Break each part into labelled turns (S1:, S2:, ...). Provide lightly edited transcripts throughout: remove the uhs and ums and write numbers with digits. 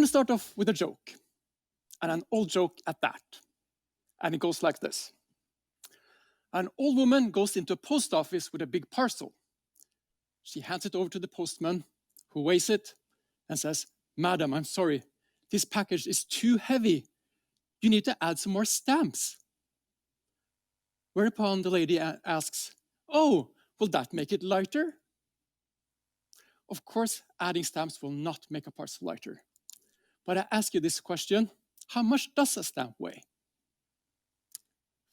S1: to start off with a joke, and an old joke at that. And it goes like this. An old woman goes into a post office with a big parcel. She hands it over to the postman, who weighs it and says, "Madam, I'm sorry, this package is too heavy. You need to add some more stamps." Whereupon the lady asks, "Oh, will that make it lighter?" Of course, adding stamps will not make a parcel lighter. But I ask you this question, how much does a stamp weigh?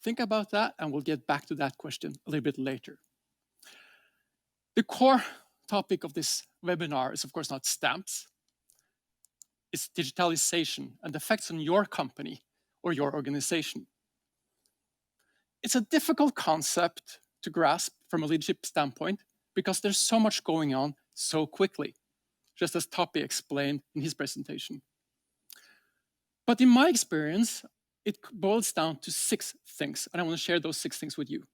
S1: Think about that, and we'll get back to that question a little bit later. The core topic of this webinar is, of course, not stamps. It's digitalization and the effects on your company or your organization. It's a difficult concept to grasp from a leadership standpoint because there's so much going on so quickly, just as Topi explained in his presentation. But in my experience, it boils down to 6 things, and I want to share those 6 things with you.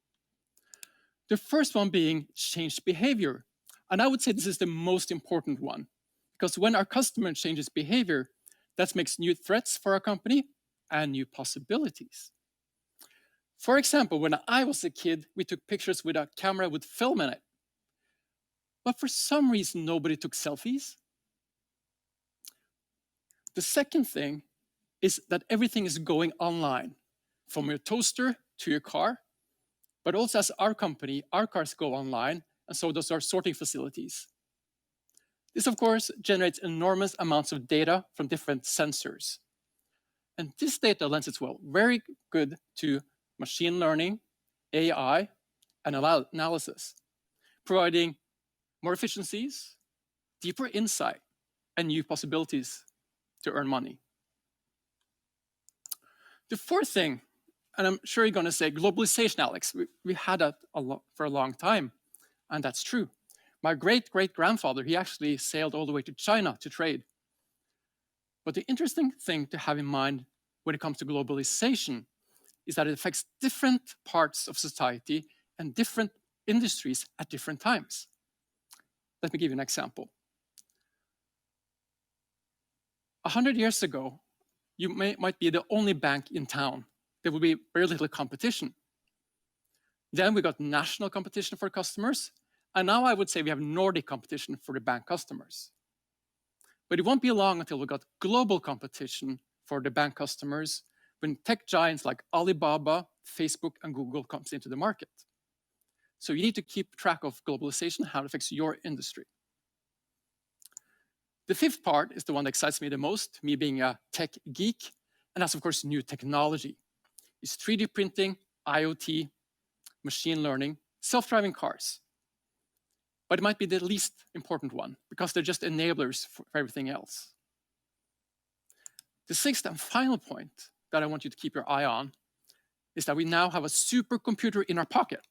S1: The first one being changed behavior. And I would say this is the most important one, because when our customer changes behavior, that makes new threats for our company and new possibilities. For example, when I was a kid, we took pictures with a camera with film in it. But for some reason, nobody took selfies. The second thing is that everything is going online, from your toaster to your car, but also as our company, our cars go online, and so does our sorting facilities. This, of course, generates enormous amounts of data from different sensors. And this data lends itself very good to machine learning, AI, and analysis, providing more efficiencies, deeper insight, and new possibilities to earn money. The fourth thing, and I'm sure you're going to say globalization, Alex. We had that for a long time, and that's true. My great-great-grandfather, he actually sailed all the way to China to trade. But the interesting thing to have in mind when it comes to globalization is that it affects different parts of society and different industries at different times. Let me give you an example. 100 years ago, you might be the only bank in town. There will be very little competition. Then we got national competition for customers, and now I would say we have Nordic competition for the bank customers. But it won't be long until we got global competition for the bank customers when tech giants like Alibaba, Facebook, and Google comes into the market. So you need to keep track of globalization, how it affects your industry. The fifth part is the one that excites me the most, me being a tech geek, and that's, of course, new technology. It's 3D printing, IoT, machine learning, self-driving cars. But it might be the least important one, because they're just enablers for everything else. The sixth and final point that I want you to keep your eye on is that we now have a supercomputer in our pocket.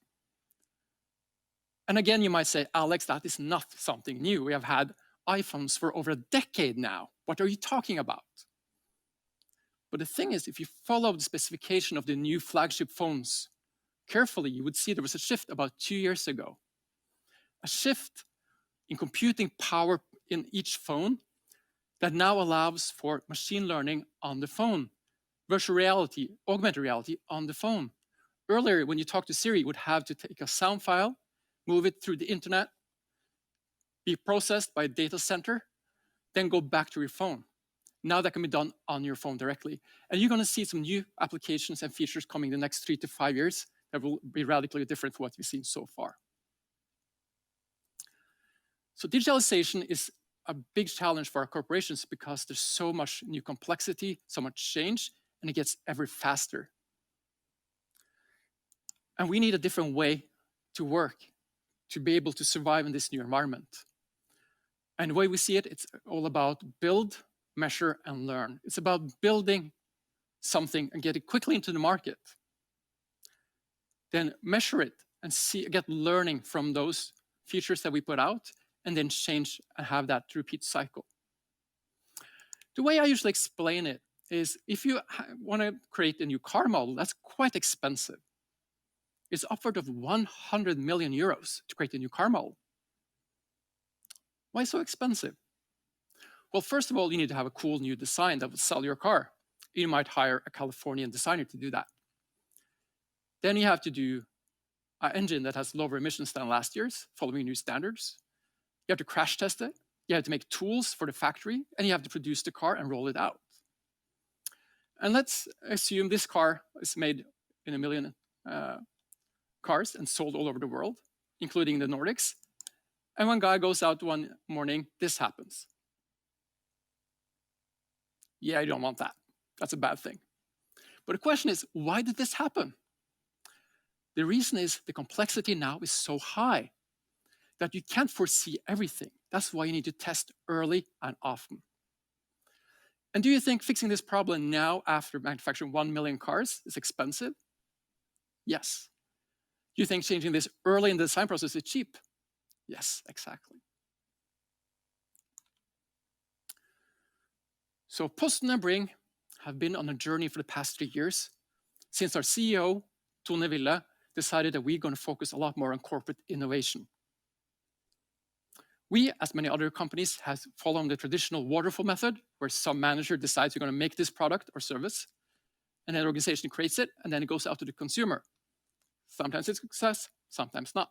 S1: And again, you might say, Alex, that is not something new. We have had iPhones for over a decade now. What are you talking about? But the thing is, if you follow the specification of the new flagship phones carefully, you would see there was a shift about 2 years ago. A shift in computing power in each phone that now allows for machine learning on the phone, virtual reality, augmented reality on the phone. Earlier, when you talk to Siri, you would have to take a sound file, move it through the internet, be processed by a data center, then go back to your phone. Now that can be done on your phone directly. And you're going to see some new applications and features coming in the next 3 to 5 years that will be radically different from what we've seen so far. So digitalization is a big challenge for our corporations because there's so much new complexity, so much change, and it gets ever faster. And we need a different way to work to be able to survive in this new environment. And the way we see it, it's all about build, measure, and learn. It's about building something and get it quickly into the market. Then measure it and get learning from those features that we put out, and then change and have that repeat cycle. The way I usually explain it is if you want to create a new car model, that's quite expensive. It's upward of 100 million euros to create a new car model. Why so expensive? Well, first of all, you need to have a cool new design that will sell your car. You might hire a Californian designer to do that. Then you have to do an engine that has lower emissions than last year's, following new standards. You have to crash test it. You have to make tools for the factory, and you have to produce the car and roll it out. And let's assume this car is made in 1 million cars and sold all over the world, including the Nordics. And when guy goes out one morning, this happens. Yeah, you don't want that. That's a bad thing. But the question is, why did this happen? The reason is the complexity now is so high that you can't foresee everything. That's why you need to test early and often. And do you think fixing this problem now after manufacturing 1 million cars is expensive? Yes. Do you think changing this early in the design process is cheap? Yes, exactly. So Post and Bring have been on a journey for the past 3 years since our CEO, Tone Ville, decided that we're going to focus a lot more on corporate innovation. We, as many other companies, have followed the traditional waterfall method, where some manager decides you're going to make this product or service, and then the organization creates it, and then it goes out to the consumer. Sometimes it's a success, sometimes not.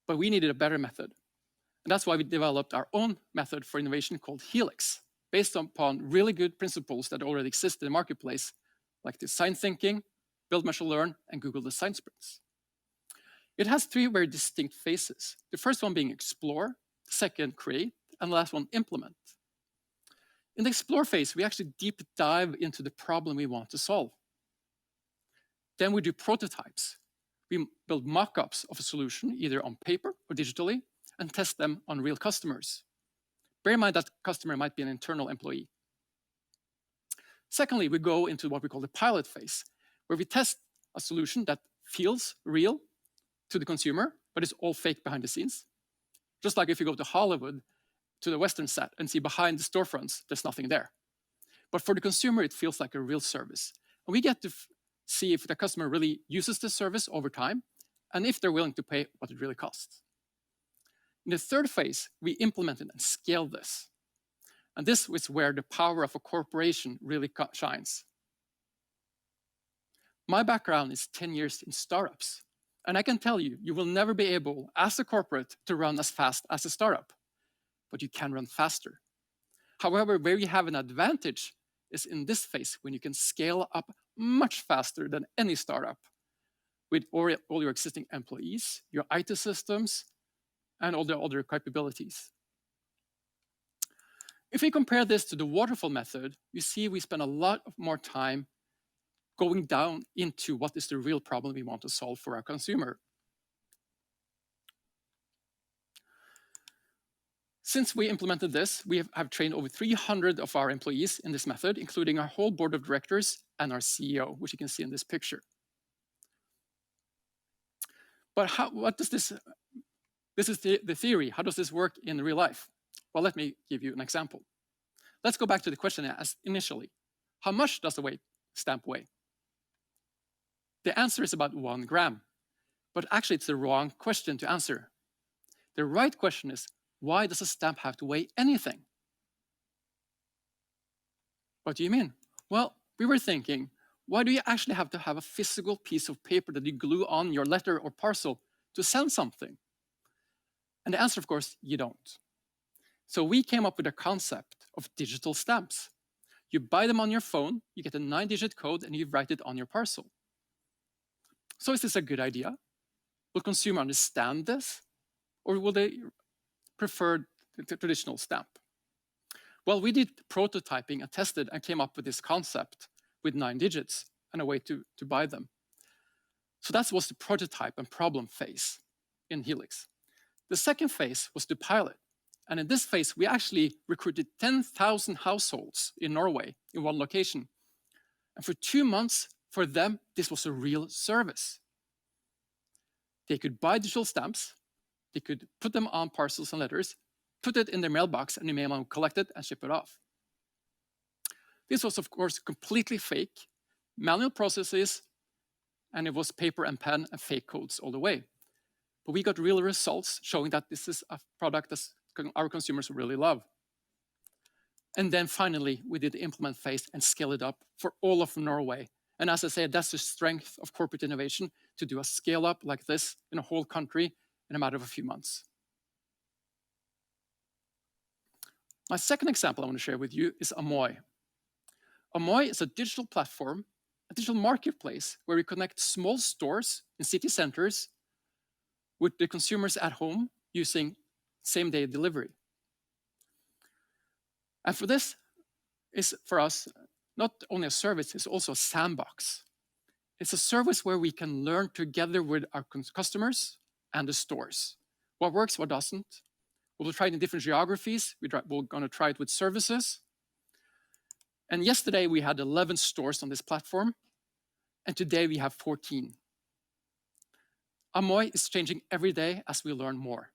S1: But we needed a better method. And that's why we developed our own method for innovation called Helix, based upon really good principles that already exist in the marketplace, like design thinking, build, measure, learn, and Google Design Sprints. It has 3 very distinct phases. The first one being explore, the second create, and the last one implement. In the explore phase, we actually deep dive into the problem we want to solve. Then we do prototypes. We build mock-ups of a solution, either on paper or digitally, and test them on real customers. Bear in mind that customer might be an internal employee. Secondly, we go into what we call the pilot phase, where we test a solution that feels real to the consumer, but it's all fake behind the scenes. Just like if you go to Hollywood, to the Western set, and see behind the storefronts, there's nothing there. But for the consumer, it feels like a real service. And we get to see if the customer really uses the service over time, and if they're willing to pay what it really costs. In the third phase, we implemented and scaled this. And this is where the power of a corporation really shines. My background is 10 years in startups. And I can tell you, you will never be able, as a corporate, to run as fast as a startup. But you can run faster. However, where you have an advantage is in this phase, when you can scale up much faster than any startup with all your existing employees, your IT systems, and all the other capabilities. If we compare this to the waterfall method, you see we spend a lot more time going down into what is the real problem we want to solve for our consumer. Since we implemented this, we have trained over 300 of our employees in this method, including our whole board of directors and our CEO, which you can see in this picture. But what does this is the theory. How does this work in real life? Well, let me give you an example. Let's go back to the question I asked initially. How much does a stamp weigh? The answer is about 1 gram, but actually it's the wrong question to answer. The right question is, why does a stamp have to weigh anything? What do you mean? Well, we were thinking, why do you actually have to have a physical piece of paper that you glue on your letter or parcel to send something? And the answer, of course, you don't. So we came up with a concept of digital stamps. You buy them on your phone, you get a 9-digit code, and you write it on your parcel. So is this a good idea? Will consumers understand this? Or will they prefer the traditional stamp? Well, we did prototyping and tested and came up with this concept with 9 digits and a way to buy them. So that was the prototype and problem phase in Helix. The second phase was the pilot. And in this phase, we actually recruited 10,000 households in Norway in one location. And for 2 months, for them, this was a real service. They could buy digital stamps, they could put them on parcels and letters, put it in their mailbox, and the mailman would collect it and ship it off. This was, of course, completely fake, manual processes, and it was paper and pen and fake codes all the way. But we got real results showing that this is a product that our consumers really love. And then finally, we did the implement phase and scale it up for all of Norway. And as I said, that's the strength of corporate innovation, to do a scale up like this in a whole country in a matter of a few months. My second example I want to share with you is Amoy. Amoy is a digital platform, a digital marketplace where we connect small stores in city centers with the consumers at home using same-day delivery. And for this is, for us, not only a service, it's also a sandbox. It's a service where we can learn together with our customers and the stores. What works, what doesn't. We'll try it in different geographies. We're going to try it with services. And yesterday we had 11 stores on this platform, and today we have 14. Amoy is changing every day as we learn more.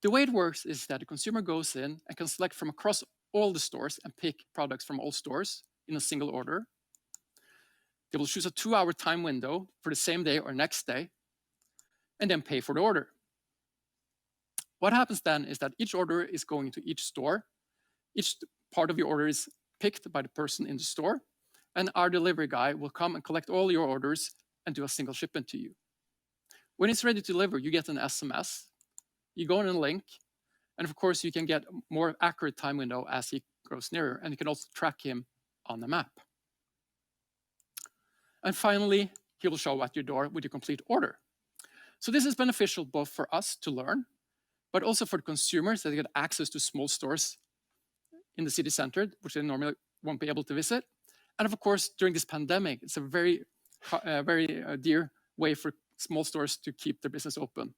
S1: The way it works is that the consumer goes in and can select from across all the stores and pick products from all stores in a single order. They will choose a 2-hour time window for the same day or next day, and then pay for the order. What happens then is that each order is going to each store. Each part of your order is picked by the person in the store, and our delivery guy will come and collect all your orders and do a single shipment to you. When it's ready to deliver, you get an SMS. You go on a link, and of course, you can get a more accurate time window as he grows nearer, and you can also track him on the map. And finally, he will show at your door with your complete order. So this is beneficial both for us to learn, but also for the consumers that get access to small stores in the city center, which they normally won't be able to visit. And of course, during this pandemic, it's a very dear way for small stores to keep their business open.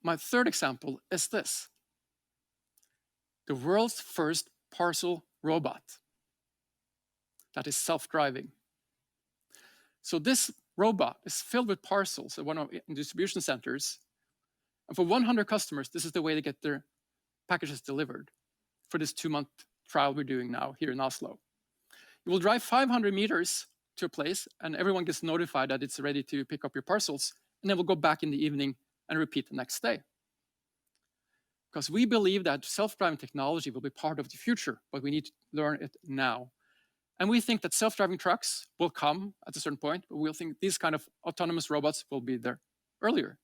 S1: My third example is this: the world's first parcel robot that is self-driving. So this robot is filled with parcels at one of the distribution centers. And for 100 customers, this is the way they get their packages delivered for this 2-month trial we're doing now here in Oslo. You will drive 500 meters to a place, and everyone gets notified that it's ready to pick up your parcels, and then we'll go back in the evening and repeat the next day. Because we believe that self-driving technology will be part of the future, but we need to learn it now. And we think that self-driving trucks will come at a certain point, but we'll think these kind of autonomous robots will be there earlier.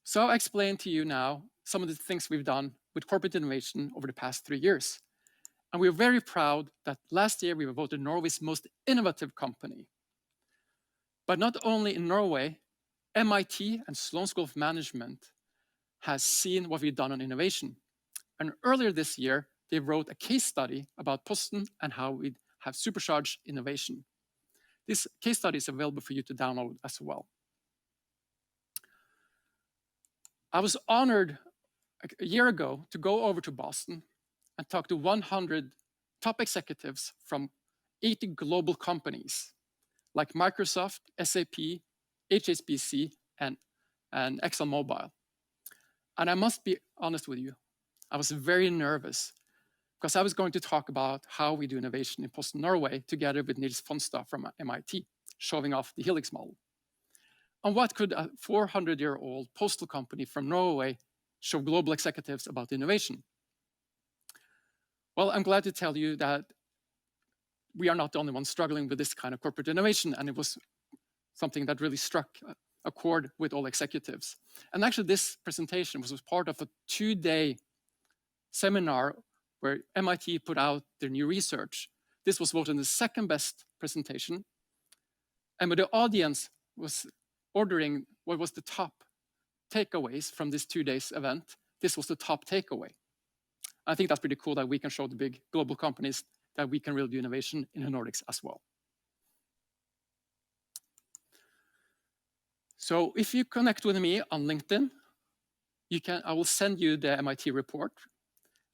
S1: So I'll explain to you now some of the things we've done with corporate innovation over the past 3 years. And we're very proud that last year we were voted Norway's most innovative company. But not only in Norway, MIT and Sloan School of Management has seen what we've done on innovation. And earlier this year, they wrote a case study about Posten and how we have supercharged innovation. This case study is available for you to download as well. I was honored a year ago to go over to Boston and talk to 100 top executives from 80 global companies like Microsoft, SAP, HSBC, and ExxonMobil. And I must be honest with you, I was very nervous because I was going to talk about how we do innovation in Posten Norway together with Nils Fonstad from MIT, showing off the Helix model. And what could a 400-year-old postal company from Norway show global executives about innovation? Well, I'm glad to tell you that we are not the only ones struggling with this kind of corporate innovation, and it was something that really struck a chord with all executives. And actually, this presentation was part of a 2-day seminar where MIT put out their new research. This was voted the second best presentation. And when the audience was ordering what was the top takeaways from this 2 days event, this was the top takeaway. I think that's pretty cool that we can show the big global companies that we can really do innovation in the Nordics as well. So if you connect with me on LinkedIn, I will send you the MIT report.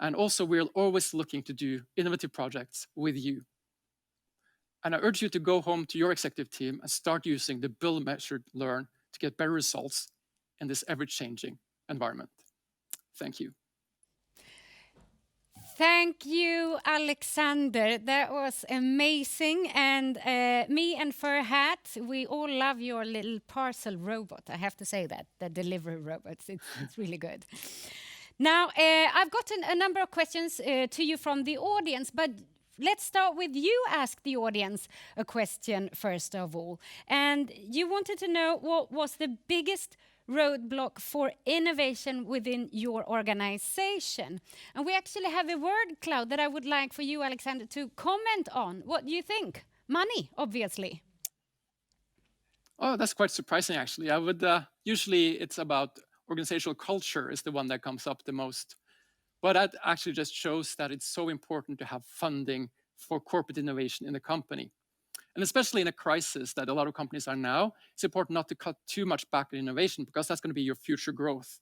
S1: And also, we're always looking to do innovative projects with you. And I urge you to go home to your executive team and start using the build, measure, learn to get better results in this ever-changing environment. Thank you.
S2: Thank you, Alexander. That was amazing. And me and Furhat, we all love your little parcel robot. I have to say that, the delivery robots. It's really good. Now, I've gotten a number of questions to you from the audience, but let's start with you. Ask the audience a question first of all. And you wanted to know what was the biggest roadblock for innovation within your organization. And we actually have a word cloud that I would like for you, Alexander, to comment on. What do you think? Money, obviously.
S1: Oh, that's quite surprising, actually. I would usually it's about organizational culture is the one that comes up the most. But that actually just shows that it's so important to have funding for corporate innovation in the company. And especially in a crisis that a lot of companies are now, it's important not to cut too much back on innovation because that's going to be your future growth.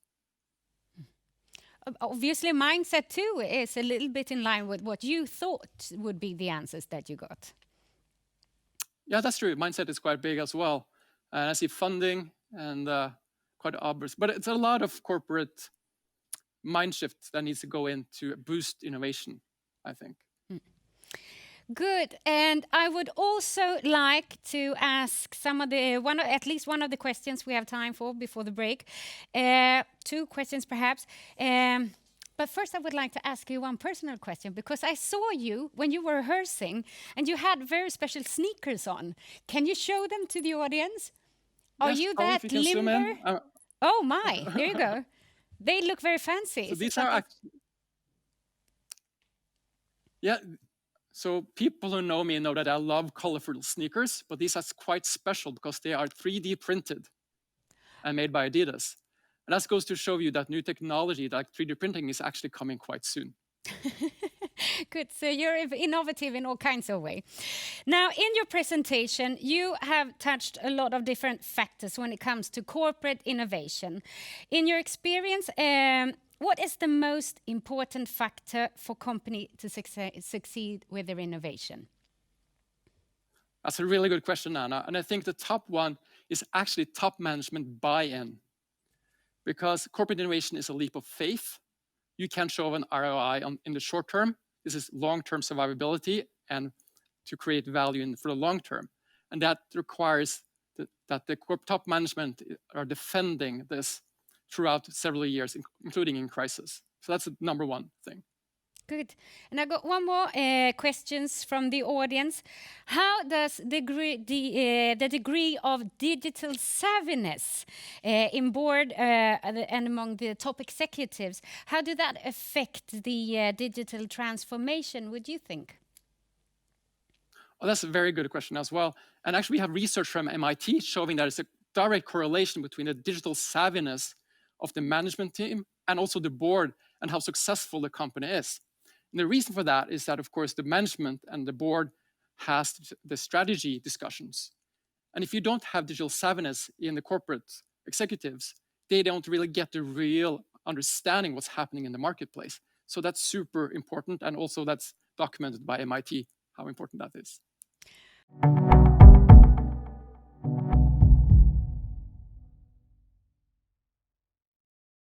S2: Obviously, mindset too is a little bit in line with what you thought would be the answers that you got.
S1: Yeah, that's true. Mindset is quite big as well. And I see funding and quite obvious, but it's a lot of corporate mind shift that needs to go in to boost innovation, I think.
S2: Good, and I would also like to ask at least one of the questions we have time for before the break. 2 questions perhaps. But first I would like to ask you one personal question, because I saw you when you were rehearsing and you had very special sneakers on. Can you show them to the audience? Are
S1: Yes,
S2: you that limber? Oh my, here you go. They look very fancy.
S1: So these are yeah. So people who know me know that I love colorful sneakers, but these are quite special because they are 3D printed and made by Adidas. And that goes to show you that new technology, like 3D printing, is actually coming quite soon.
S2: Good, so you're innovative in all kinds of ways. Now, in your presentation, you have touched a lot of different factors when it comes to corporate innovation. In your experience, what is the most important factor for company to succeed with their innovation?
S1: That's a really good question, Anna. And I think the top one is actually top management buy-in. Because corporate innovation is a leap of faith. You can show an ROI in the short term. This is long-term survivability and to create value for the long term. And that requires that the top management are defending this throughout several years, including in crisis. So that's the number one thing.
S2: Good. And I got one more questions from the audience. How does the degree of digital savviness in board and among the top executives, how did that affect the digital transformation, would you think?
S1: Well, that's a very good question as well. And actually, we have research from MIT showing that there's a direct correlation between the digital savviness of the management team and also the board and how successful the company is. And the reason for that is that, of course, the management and the board has the strategy discussions. And if you don't have digital savviness in the corporate executives, they don't really get the real understanding what's happening in the marketplace. So that's super important. And also that's documented by MIT, how important that is.